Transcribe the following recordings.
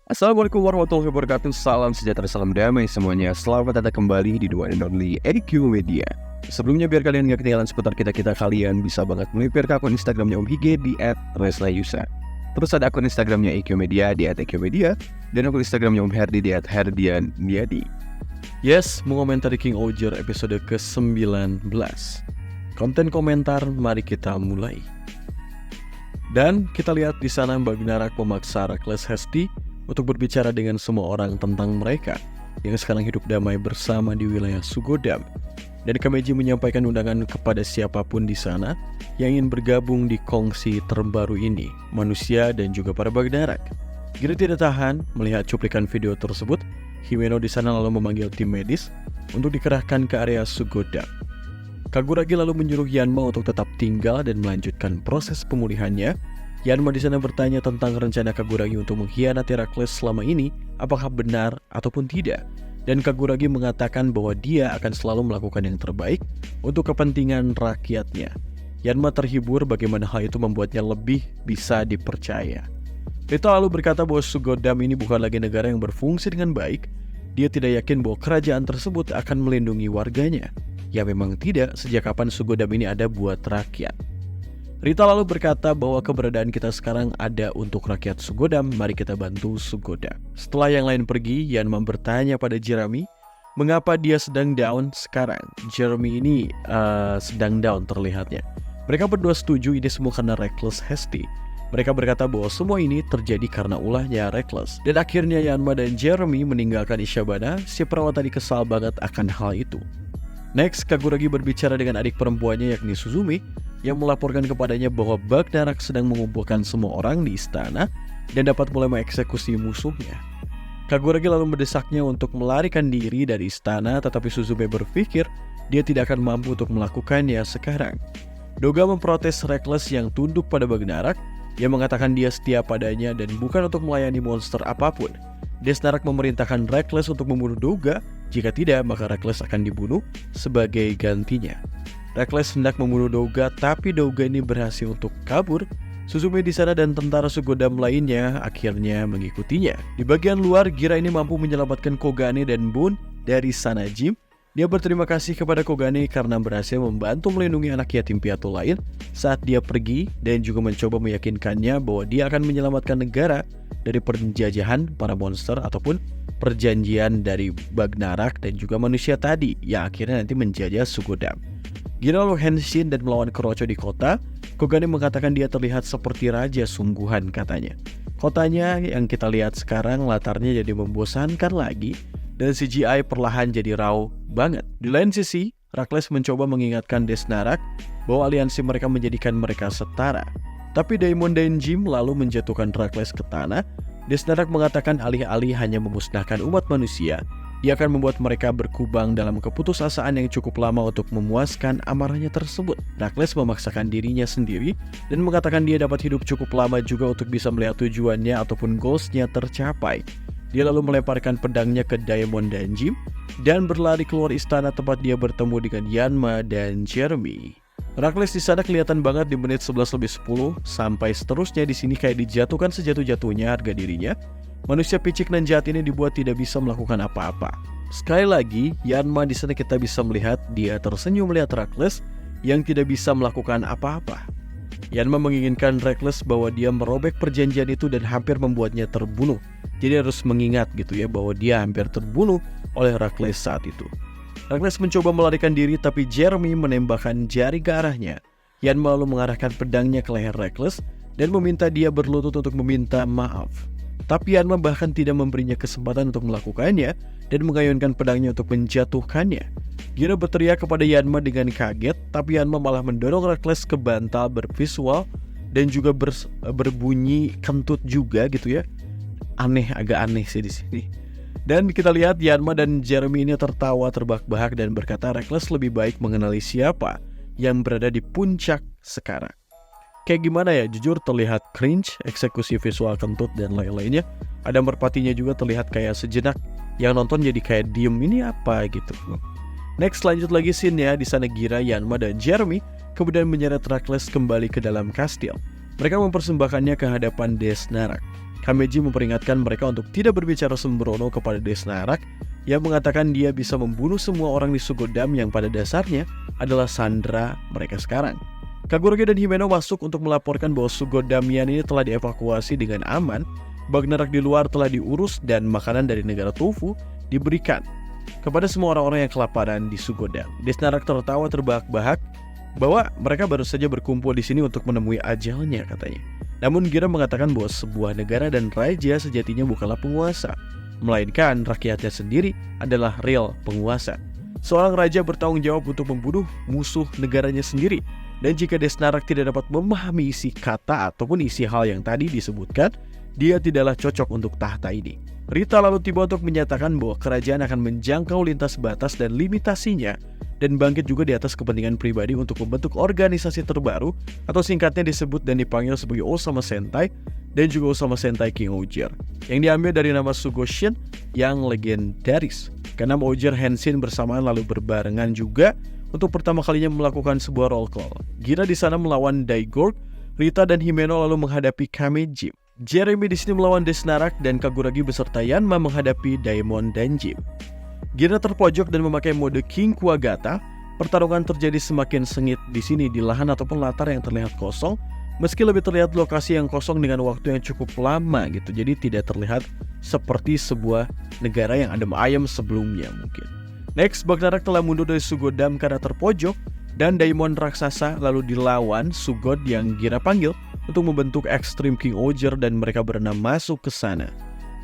Assalamualaikum warahmatullahi wabarakatuh. Salam sejahtera, salam damai semuanya. Selamat datang kembali di The One and Only EQ Media. Sebelumnya biar kalian gak ketinggalan seputar kita kalian bisa banget melipir ke akun Instagramnya Om Hige di @reslayusa. Terus ada akun Instagramnya EQ Media di @EQ dan akun Instagramnya Om Herdi di @herdiandiadi. Yes, mengomentari King Oger episode ke-19. Konten komentar, mari kita mulai. Dan kita lihat di sana Mbak Gnarak memaksa Rakles Hesti untuk berbicara dengan semua orang tentang mereka yang sekarang hidup damai bersama di wilayah Sugodam. Dan Kameji menyampaikan undangan kepada siapapun di sana yang ingin bergabung di kongsi terbaru ini, manusia dan juga para Bagnarak. Gira tidak tahan melihat cuplikan video tersebut. Himeno di sana lalu memanggil tim medis untuk dikerahkan ke area Sugodam. Kaguragi lalu menyuruh Yanma untuk tetap tinggal dan melanjutkan proses pemulihannya. Yanma di sana bertanya tentang rencana Kaguragi untuk mengkhianati Rakles selama ini, apakah benar ataupun tidak. Dan Kaguragi mengatakan bahwa dia akan selalu melakukan yang terbaik untuk kepentingan rakyatnya. Yanma terhibur bagaimana hal itu membuatnya lebih bisa dipercaya. Rita lalu berkata bahwa Sugodam ini bukan lagi negara yang berfungsi dengan baik. Dia tidak yakin bahwa kerajaan tersebut akan melindungi warganya. Ya memang tidak, sejak kapan Sugodam ini ada buat rakyat. Rita lalu berkata bahwa keberadaan kita sekarang ada untuk rakyat Sugodam, mari kita bantu Sugodam. Setelah yang lain pergi, Yanma bertanya pada Jeremy, mengapa dia sedang down sekarang? Jeremy ini sedang down terlihatnya. Mereka berdua setuju ini semua karena Rakles Hesti. Mereka berkata bahwa semua ini terjadi karena ulahnya Rakles. Dan akhirnya Yanma dan Jeremy meninggalkan Ishabana, si perawat tadi kesal banget akan hal itu. Next, Kaguragi berbicara dengan adik perempuannya yakni Suzumi yang melaporkan kepadanya bahwa Bagnarak sedang mengumpulkan semua orang di istana dan dapat mulai mengeksekusi musuhnya. Kaguragi lalu mendesaknya untuk melarikan diri dari istana, tetapi Suzumi berpikir dia tidak akan mampu untuk melakukannya sekarang. Doga memprotes Rakles yang tunduk pada Bagnarak, yang mengatakan dia setia padanya dan bukan untuk melayani monster apapun. Desnarak memerintahkan Rakles untuk membunuh Doga, jika tidak maka Rakles akan dibunuh sebagai gantinya. Rakles hendak membunuh Doga, tapi Doga ini berhasil untuk kabur. Suzumi di sana dan tentara Sugodam lainnya akhirnya mengikutinya. Di bagian luar, Gira ini mampu menyelamatkan Kogane dan Bun dari Sanajim. Dia berterima kasih kepada Kogane karena berhasil membantu melindungi anak yatim piatu lain saat dia pergi dan juga mencoba meyakinkannya bahwa dia akan menyelamatkan negara dari penjajahan para monster ataupun perjanjian dari Bagnarak dan juga manusia tadi yang akhirnya nanti menjajah Sugodam. Gira lalu henshin dan melawan Keroco di kota. Kogane mengatakan dia terlihat seperti raja sungguhan katanya. Kotanya yang kita lihat sekarang latarnya jadi membosankan lagi dan CGI perlahan jadi raw banget. Di lain sisi, Rakles mencoba mengingatkan Desnarak bahwa aliansi mereka menjadikan mereka setara. Tapi Daimon dan Jim lalu menjatuhkan Rakles ke tanah. Desnarak mengatakan alih-alih hanya memusnahkan umat manusia, ia akan membuat mereka berkubang dalam keputusasaan yang cukup lama untuk memuaskan amarahnya tersebut. Rakles memaksakan dirinya sendiri dan mengatakan dia dapat hidup cukup lama juga untuk bisa melihat tujuannya ataupun goalsnya tercapai. Dia lalu melemparkan pedangnya ke Daimon dan Jim dan berlari keluar istana tempat dia bertemu dengan Yanma dan Jeremy. Rakles di sana kelihatan banget di menit 11:10 sampai seterusnya di sini kayak dijatuhkan sejatuh-jatuhnya harga dirinya. Manusia picik dan jahat ini dibuat tidak bisa melakukan apa-apa. Sekali lagi, Yanma di sana kita bisa melihat dia tersenyum melihat Rakles yang tidak bisa melakukan apa-apa. Yanma menginginkan Rakles bahwa dia merobek perjanjian itu dan hampir membuatnya terbunuh. Jadi harus mengingat gitu ya bahwa dia hampir terbunuh oleh Rakles saat itu. Rakles mencoba melarikan diri tapi Jeremy menembakkan jari ke arahnya. Yanma lalu mengarahkan pedangnya ke leher Rakles dan meminta dia berlutut untuk meminta maaf. Tapi Yanma bahkan tidak memberinya kesempatan untuk melakukannya dan mengayunkan pedangnya untuk menjatuhkannya. Gira berteriak kepada Yanma dengan kaget, tapi Yanma malah mendorong Rakles ke bantal bervisual dan juga berbunyi kentut juga gitu ya. Agak aneh sih di sini. Dan kita lihat Yanma dan Jeremy ini tertawa terbahak-bahak dan berkata Rakles lebih baik mengenali siapa yang berada di puncak sekarang. Kayak gimana ya, jujur terlihat cringe, eksekusi visual kentut dan lain-lainnya. Ada merpatinya juga terlihat kayak sejenak yang nonton jadi kayak diem ini apa gitu. Next lanjut lagi scene ya, di sana Gira, Yanma dan Jeremy kemudian menyeret Rakles kembali ke dalam kastil. Mereka mempersembahkannya ke hadapan Desnarak. Kameji memperingatkan mereka untuk tidak berbicara sembrono kepada Desnarak yang mengatakan dia bisa membunuh semua orang di Sugodam yang pada dasarnya adalah sandera mereka sekarang. Kaguragi dan Himeno masuk untuk melaporkan bahwa Sugodamian ini telah dievakuasi dengan aman, Bagnarak di luar telah diurus, dan makanan dari negara Tofu diberikan kepada semua orang-orang yang kelaparan di Sugodam. Desnarak tertawa terbahak-bahak bahwa mereka baru saja berkumpul di sini untuk menemui ajalnya, katanya. Namun Gira mengatakan bahwa sebuah negara dan raja sejatinya bukanlah penguasa, melainkan rakyatnya sendiri adalah real penguasa. Seorang raja bertanggung jawab untuk membunuh musuh negaranya sendiri. Dan jika Desnarak tidak dapat memahami isi kata ataupun isi hal yang tadi disebutkan, dia tidaklah cocok untuk tahta ini. Rita lalu tiba untuk menyatakan bahwa kerajaan akan menjangkau lintas batas dan limitasinya, dan bangkit juga di atas kepentingan pribadi untuk membentuk organisasi terbaru, atau singkatnya disebut dan dipanggil sebagai Osama Sentai, dan juga Osama Sentai King Oger, yang diambil dari nama Sugoshin yang legendaris. Keenam Oger Henshin bersamaan lalu berbarengan juga untuk pertama kalinya melakukan sebuah roll call. Gira di sana melawan Daigorg, Rita dan Himeno lalu menghadapi Kameji. Jeremy di sini melawan Desnarak, dan Kaguragi beserta Yanma menghadapi Daemon dan Jim. Gira terpojok dan memakai mode King Kuwagata. Pertarungan terjadi semakin sengit di sini di lahan ataupun latar yang terlihat kosong, meski lebih terlihat lokasi yang kosong dengan waktu yang cukup lama gitu. Jadi tidak terlihat seperti sebuah negara yang adem ayem sebelumnya mungkin. Next, Bagnarak telah mundur dari Sugodam karena terpojok, dan Daemon raksasa lalu dilawan Sugod yang Gira panggil untuk membentuk Extreme King Oger, dan mereka berenam masuk ke sana.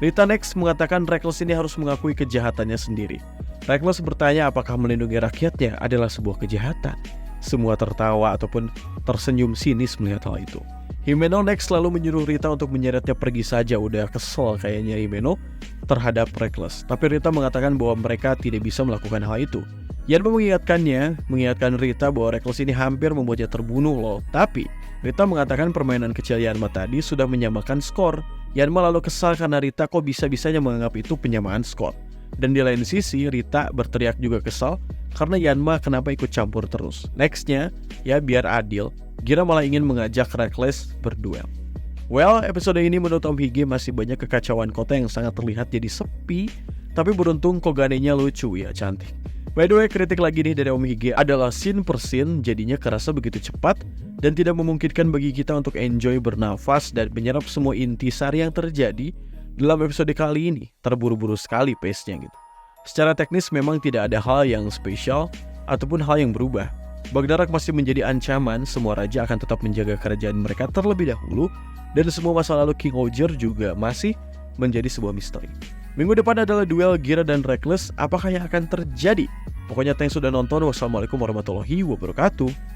Rita next mengatakan Reckless ini harus mengakui kejahatannya sendiri. Reckless bertanya apakah melindungi rakyatnya adalah sebuah kejahatan. Semua tertawa ataupun tersenyum sinis melihat hal itu. Himeno next lalu menyuruh Rita untuk menyeretnya pergi saja. Udah kesel kayaknya Himeno terhadap Reckless. Tapi Rita mengatakan bahwa mereka tidak bisa melakukan hal itu. Yanma mengingatkan Rita bahwa Reckless ini hampir membuatnya terbunuh loh. Tapi Rita mengatakan permainan kecil Yanma tadi sudah menyamakan skor. Yanma lalu kesal karena Rita kok bisa-bisanya menganggap itu penyamaan skor. Dan di lain sisi Rita berteriak juga kesal karena Yanma kenapa ikut campur terus. Nextnya, ya biar adil, Gira malah ingin mengajak Reckless berduel. Well, episode ini menurut Om Hige masih banyak kekacauan kota yang sangat terlihat jadi sepi. Tapi beruntung Kogane-nya lucu ya, cantik. By the way, kritik lagi nih dari Om Hige adalah scene per scene jadinya kerasa begitu cepat dan tidak memungkinkan bagi kita untuk enjoy bernafas dan menyerap semua intisari yang terjadi dalam episode kali ini. Terburu-buru sekali pace-nya gitu. Secara teknis memang tidak ada hal yang spesial ataupun hal yang berubah. Bagnarak masih menjadi ancaman, semua raja akan tetap menjaga kerajaan mereka terlebih dahulu, dan semua masa lalu King Oger juga masih menjadi sebuah misteri. Minggu depan adalah duel Gira dan Reckless, apakah yang akan terjadi? Pokoknya thanks sudah nonton, wassalamualaikum warahmatullahi wabarakatuh.